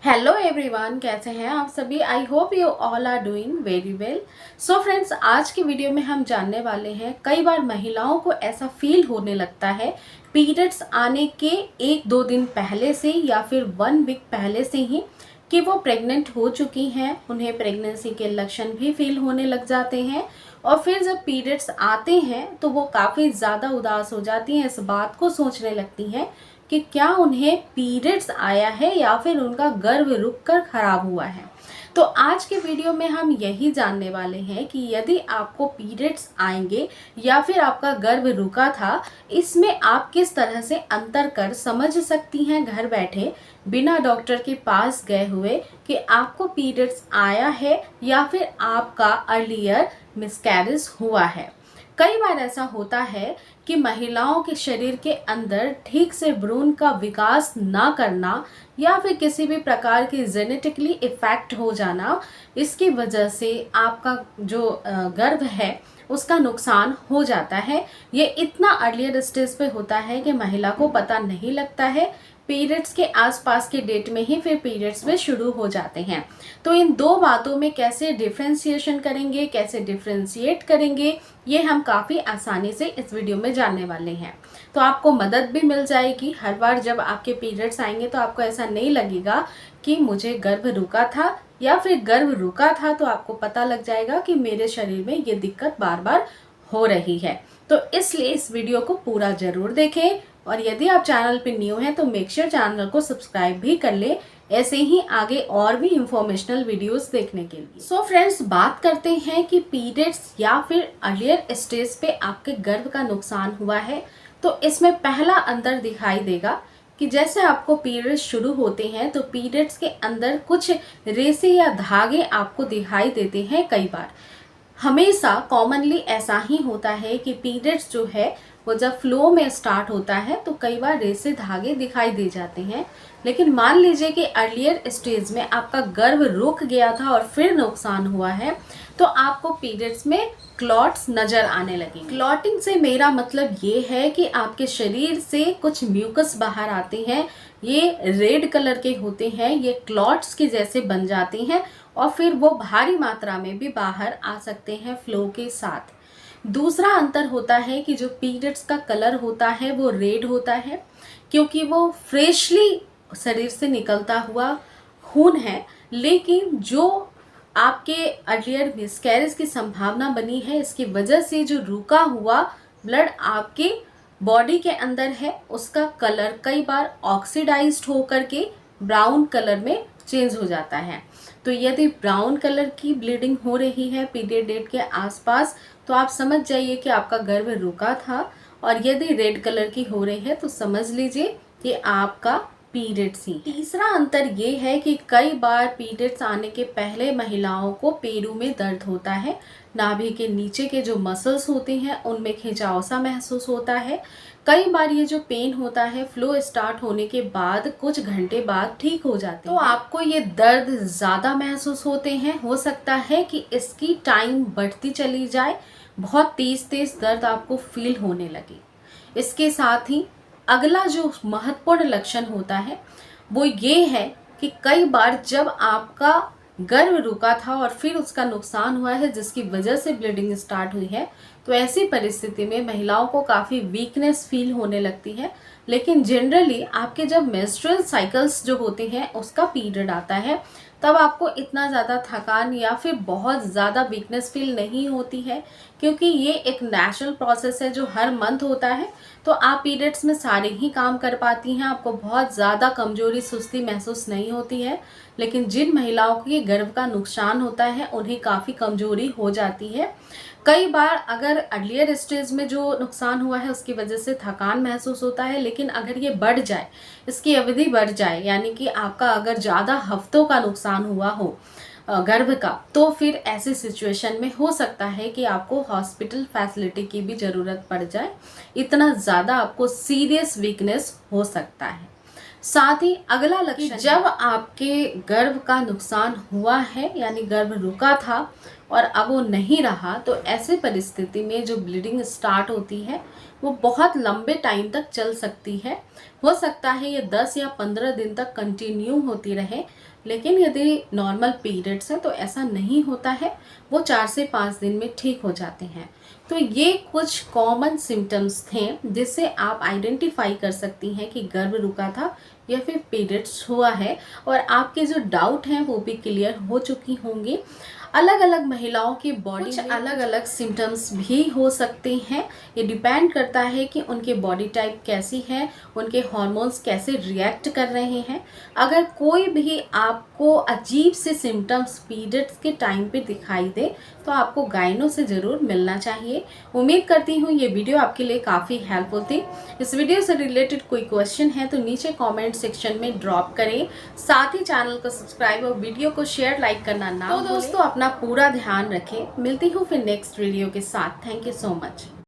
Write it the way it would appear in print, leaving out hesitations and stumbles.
Hello everyone, कैसे हैं आप सभी। I hope you all are doing very well. So friends, आज की वीडियो में हम जानने वाले हैं कई बार महिलाओं को ऐसा फील होने लगता है पीरियड्स आने के 1-2 दिन पहले से या फिर 1 वीक पहले से ही कि वो प्रेग्नेंट हो चुकी हैं। उन्हें प्रेगनेंसी के लक्षण भी फील होने लग जाते हैं और फिर जब पीरियड्स आते हैं तो वो काफ़ी ज़्यादा उदास हो जाती हैं, इस बात को सोचने लगती हैं कि क्या उन्हें पीरियड्स आया है या फिर उनका गर्भ रुककर खराब हुआ है। तो आज के वीडियो में हम यही जानने वाले हैं कि यदि आपको पीरियड्स आएंगे या फिर आपका गर्भ रुका था, इसमें आप किस तरह से अंतर कर समझ सकती हैं घर बैठे बिना डॉक्टर के पास गए हुए कि आपको पीरियड्स आया है या फिर आपका अर्लियर मिसकैरेज हुआ है। कई बार ऐसा होता है कि महिलाओं के शरीर के अंदर ठीक से भ्रूण का विकास ना करना या फिर किसी भी प्रकार की जेनेटिकली इफेक्ट हो जाना, इसकी वजह से आपका जो गर्भ है उसका नुकसान हो जाता है। ये इतना अर्लियर स्टेज पे होता है कि महिला को पता नहीं लगता है। पीरियड्स के आसपास के डेट में ही फिर पीरियड्स में शुरू हो जाते हैं। तो इन दो बातों में कैसे डिफ्रेंशिएशन करेंगे, कैसे डिफ्रेंशिएट करेंगे, ये हम काफ़ी आसानी से इस वीडियो में जानने वाले हैं। तो आपको मदद भी मिल जाएगी। हर बार जब आपके पीरियड्स आएंगे तो आपको ऐसा नहीं लगेगा कि मुझे गर्भ रुका था या फिर गर्भ रुका था, तो आपको पता लग जाएगा कि मेरे शरीर में ये दिक्कत बार बार हो रही है। तो इसलिए इस वीडियो को पूरा जरूर देखें और यदि आप चैनल पे न्यू हैं तो मेक श्योर चैनल को सब्सक्राइब भी कर ले, ऐसे ही आगे और भी इंफॉर्मेशनल वीडियोस देखने के लिए। सो फ्रेंड्स, बात करते हैं कि पीरियड्स या फिर अर्लियर स्टेज पे आपके गर्भ का नुकसान हुआ है तो इसमें पहला अंतर दिखाई देगा कि जैसे आपको पीरियड्स शुरू होते हैं तो पीरियड्स के अंदर कुछ रेसे या धागे आपको दिखाई देते हैं। कई बार हमेशा कॉमनली ऐसा ही होता है कि पीरियड्स जो है वो जब फ्लो में स्टार्ट होता है तो कई बार रेसे धागे दिखाई दे जाते हैं। लेकिन मान लीजिए कि अर्लियर स्टेज में आपका गर्भ रुक गया था और फिर नुकसान हुआ है तो आपको पीरियड्स में क्लॉट्स नजर आने लगे। क्लॉटिंग से मेरा मतलब ये है कि आपके शरीर से कुछ म्यूकस बाहर आते हैं, ये रेड कलर के होते हैं, ये क्लॉट्स के जैसे बन जाते हैं और फिर वो भारी मात्रा में भी बाहर आ सकते हैं फ्लो के साथ। दूसरा अंतर होता है कि जो पीरियड्स का कलर होता है वो रेड होता है क्योंकि वो फ्रेशली शरीर से निकलता हुआ खून है। लेकिन जो आपके अर्लियर मिसकैरेज की संभावना बनी है, इसकी वजह से जो रुका हुआ ब्लड आपके बॉडी के अंदर है उसका कलर कई बार ऑक्सीडाइज्ड होकर के ब्राउन कलर में चेंज हो जाता है। तो यदि ब्राउन कलर की ब्लीडिंग हो रही है पीरियड डेट के आसपास तो आप समझ जाइए कि आपका गर्भ रुका था, और यदि रेड कलर की हो रही है तो समझ लीजिए कि आपका पीरियड्स ही। तीसरा अंतर ये है कि कई बार पीरियड्स आने के पहले महिलाओं को पेरू में दर्द होता है, नाभि के नीचे के जो मसल्स होते हैं उनमें खिंचाव सा महसूस होता है। कई बार ये जो पेन होता है फ्लो स्टार्ट होने के बाद कुछ घंटे बाद ठीक हो जाते हैं। तो आपको ये दर्द ज़्यादा महसूस होते हैं, हो सकता है कि इसकी टाइम बढ़ती चली जाए, बहुत तेज़ तेज़ दर्द आपको फील होने लगे। इसके साथ ही अगला जो महत्वपूर्ण लक्षण होता है वो ये है कि कई बार जब आपका गर्भ रुका था और फिर उसका नुकसान हुआ है जिसकी वजह से ब्लीडिंग स्टार्ट हुई है, तो ऐसी परिस्थिति में महिलाओं को काफ़ी वीकनेस फील होने लगती है। लेकिन जनरली आपके जब मेंस्ट्रुअल साइकिल्स जो होते हैं उसका पीरियड आता है तब आपको इतना ज़्यादा थकान या फिर बहुत ज़्यादा वीकनेस फील नहीं होती है क्योंकि ये एक नेचुरल प्रोसेस है जो हर मंथ होता है। तो आप पीरियड्स में सारे ही काम कर पाती हैं, आपको बहुत ज़्यादा कमजोरी सुस्ती महसूस नहीं होती है। लेकिन जिन महिलाओं के गर्भ का नुकसान होता है उन्हें काफ़ी कमजोरी हो जाती है। कई बार अगर अर्लियर स्टेज में जो नुकसान हुआ है उसकी वजह से थकान महसूस होता है, लेकिन अगर ये बढ़ जाए, इसकी अवधि बढ़ जाए, यानी कि आपका अगर ज़्यादा हफ्तों का नुकसान हुआ हो गर्भ का, तो फिर ऐसी सिचुएशन में हो सकता है कि आपको हॉस्पिटल फैसिलिटी की भी ज़रूरत पड़ जाए। इतना ज़्यादा आपको सीरियस वीकनेस हो सकता है। साथ ही अगला लक्षण, जब आपके गर्भ का नुकसान हुआ है यानी गर्भ रुका था और अब वो नहीं रहा, तो ऐसे परिस्थिति में जो ब्लीडिंग स्टार्ट होती है वो बहुत लंबे टाइम तक चल सकती है। हो सकता है ये 10 या 15 दिन तक कंटिन्यू होती रहे, लेकिन यदि नॉर्मल पीरियड्स हैं तो ऐसा नहीं होता है, वो 4 से 5 दिन में ठीक हो जाते हैं। तो ये कुछ कॉमन सिम्टम्स थे जिससे आप आइडेंटिफाई कर सकती हैं कि गर्भ रुका था या फिर पीरियड्स हुआ है, और आपके जो डाउट हैं वो भी क्लियर हो चुकी होंगी। अलग अलग महिलाओं की बॉडी में अलग अलग सिम्टम्स भी हो सकते हैं। ये डिपेंड करता है कि उनके बॉडी टाइप कैसी है, उनके हार्मोन्स कैसे रिएक्ट कर रहे हैं। अगर कोई भी आपको अजीब से सिम्टम्स पीरियड्स के टाइम पे दिखाई दे तो आपको गाइनो से ज़रूर मिलना चाहिए। उम्मीद करती हूँ ये वीडियो आपके लिए काफ़ी हेल्पफुल थी। इस वीडियो से रिलेटेड कोई क्वेश्चन है तो नीचे कमेंट सेक्शन में ड्रॉप करें। साथ ही चैनल को सब्सक्राइब और वीडियो को शेयर लाइक करना ना भूलें। तो दोस्तों अपना पूरा ध्यान रखें। मिलती हूँ फिर नेक्स्ट वीडियो के साथ। Thank you so much.